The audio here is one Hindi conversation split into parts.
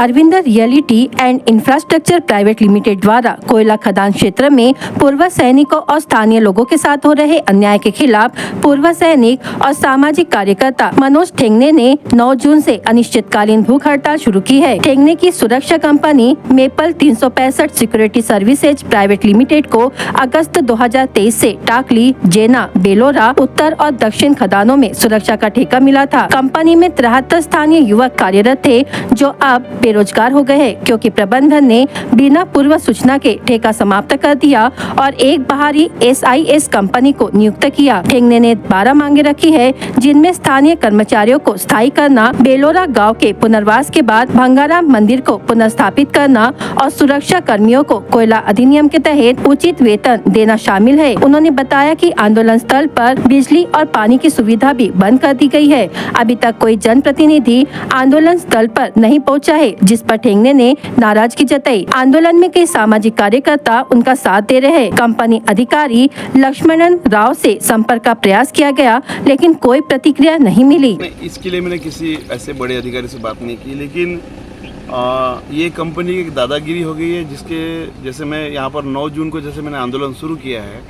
Arvind reality and infrastructure private limited द्वारा कोयला खदान क्षेत्र में पूर्व सैनिकों और स्थानीय लोगों के साथ हो रहे अन्याय के खिलाफ पूर्व सैनिक और सामाजिक कार्यकर्ता मनोज ठेंगने ने 9 जून से अनिश्चितकालीन भूख हड़ताल शुरू की है। ठेंगने की सुरक्षा company maple 365 security services private limited को अगस्त 2023 से टाकली, जेना, बेलोरा, उत्तर और दक्षिण खदानों में सुरक्षा का ठेका मिला था। कंपनी में 73 स्थानीय युवक कार्यरत थे जो अब बेरोजगार हो गए हैं क्योंकि प्रबंधन ने बिना पूर्व सूचना के ठेका समाप्त कर दिया और एक बाहरी SIS कंपनी को नियुक्त किया। ठेंगने ने 12 मांगे रखी है, जिनमें स्थानीय कर्मचारियों को स्थायी करना, बेलोरा गांव के पुनर्वास के बाद भंगाराम मंदिर को पुनर्स्थापित करना और सुरक्षा कर्मियों को कोयला अधिनियम के तहत उचित वेतन देना शामिल है। उन्होंने बताया कि आंदोलन स्थल पर बिजली और पानी की सुविधा भी बंद कर दी गई है। अभी तक कोई जनप्रतिनिधि आंदोलन स्थल पर नहीं पहुंचा है, जिस पर ठेंगने ने नाराजगी जताई। आंदोलन में कई सामाजिक कार्यकर्ता उनका साथ दे रहे हैं। कंपनी अधिकारी लक्ष्मणन राव से संपर्क का प्रयास किया गया, लेकिन कोई प्रतिक्रिया नहीं मिली। इसके लिए मैंने किसी ऐसे बड़े अधिकारी से बात नहीं की, लेकिन ये कंपनी की दादागिरी हो गई है, जिसके जैसे मैं यहाँ पर 9 जून को जैसे मैंने आंदोलन शुरू किया है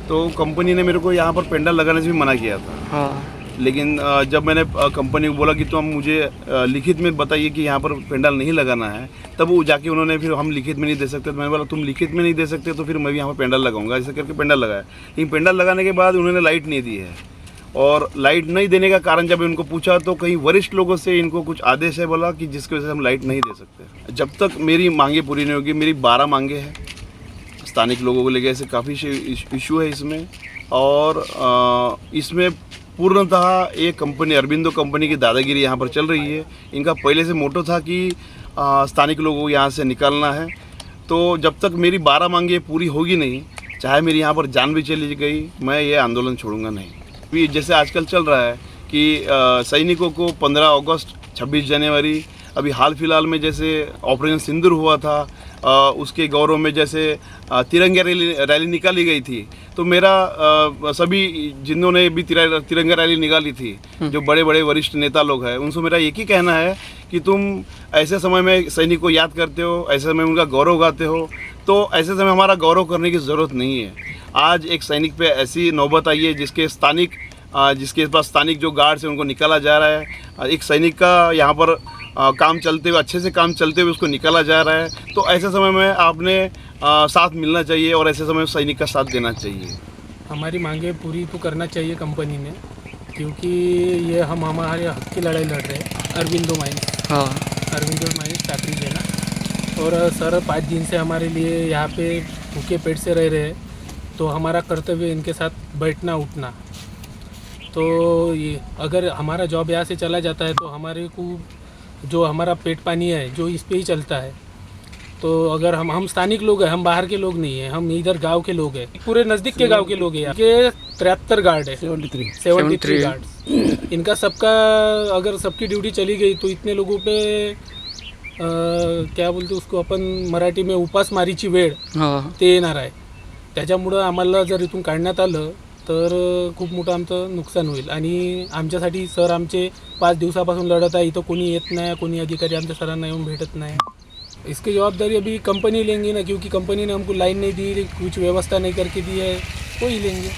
तो कंपनी ने मेरे को यहाँ पर पेंडल लगाने से भी मना किया था। हाँ। लेकिन जब मैंने कंपनी को बोला कि तो हम मुझे लिखित में बताइए कि यहाँ पर पेंडल नहीं लगाना है, तब वो जाके उन्होंने फिर हम लिखित में नहीं दे सकते। तो मैंने बोला तुम लिखित में नहीं दे सकते तो फिर मैं भी यहाँ पर पेंडल लगाऊंगा। ऐसे करके पेंडल लगाया, लेकिन पेंडल लगाने के बाद उन्होंने लाइट नहीं दी है। और लाइट नहीं देने का कारण जब इनको पूछा तो कहीं वरिष्ठ लोगों से इनको कुछ आदेश है बोला कि जिसकी वजह से हम लाइट नहीं दे सकते। जब तक मेरी मांगे पूरी नहीं होगी, मेरी 12 मांगे हैं स्थानिक लोगों को लेकर, ऐसे काफ़ी इशू है इसमें। और इसमें पूर्णतः ये कंपनी अरबिंदो कंपनी की दादागिरी यहाँ पर चल रही है। इनका पहले से मोटो था कि स्थानिक लोगों को यहाँ से निकालना है। तो जब तक मेरी 12 मांगे पूरी होगी नहीं, चाहे मेरी यहाँ पर जान भी चली गई, मैं ये आंदोलन छोड़ूंगा नहीं। अभी जैसे आजकल चल रहा है कि सैनिकों को 15 अगस्त, 26 जनवरी, अभी हाल फिलहाल में जैसे ऑपरेशन सिंदूर हुआ था, उसके गौरव में जैसे तिरंगा रैली निकाली गई थी। तो मेरा सभी जिन्होंने भी तिरंगा रैली निकाली थी, जो बड़े बड़े वरिष्ठ नेता लोग हैं, उनसे मेरा एक ही कहना है कि तुम ऐसे समय में सैनिक को याद करते हो, ऐसे समय उनका गौरव गाते हो, तो ऐसे समय हमारा गौरव करने की ज़रूरत नहीं है। आज एक सैनिक पे ऐसी नौबत आई है जिसके पास स्थानिक जो गार्ड्स हैं उनको निकाला जा रहा है। एक सैनिक का यहाँ पर काम चलते हुए, अच्छे से काम चलते हुए उसको निकाला जा रहा है। तो ऐसे समय में आपने साथ मिलना चाहिए और ऐसे समय में सैनिक का साथ देना चाहिए। हमारी मांगे पूरी तो करना चाहिए कंपनी ने, क्योंकि ये हम हमारे हक की लड़ाई लड़ रहे हैं। अरविंदो माइंस, हाँ, अरविंदो माइंस टाकरी जेना। और सर 5 दिन से हमारे लिए यहाँ पे भूखे पेट से रह रहे हैं, तो हमारा कर्तव्य इनके साथ बैठना उठना। तो ये अगर हमारा जॉब यहाँ से चला जाता है तो हमारे को जो हमारा पेट पानी है जो इस पे ही चलता है। तो अगर हम स्थानिक लोग हैं, हम बाहर के लोग नहीं हैं, हम इधर गांव के लोग हैं, पूरे नज़दीक के गांव के लोग हैं। ये 73 गार्ड है, 73 गार्ड। इनका सबका अगर सबकी ड्यूटी चली गई तो इतने लोगों पे क्या बोलते उसको आपण मराठी में उपासमारीची वेळ ते येणार आहे। त्याच्यामुळं आम्हाला जर इथून काढण्यात आलं तर खूप मोठं आमचं नुकसान होईल। आणि आमच्यासाठी सर आमचे 5 दिवसापासून लढत आहे, इथं कोणी येत नाही, कोणी अधिकारी आमच्या सरांना येऊन भेटत नाही। इसकी जवाबदारी अभी कंपनी लेंगी ना, क्योंकि कंपनी ने हमको लाइन नहीं दी, कुछ व्यवस्था नहीं करके दी है, वो ही लेंगे।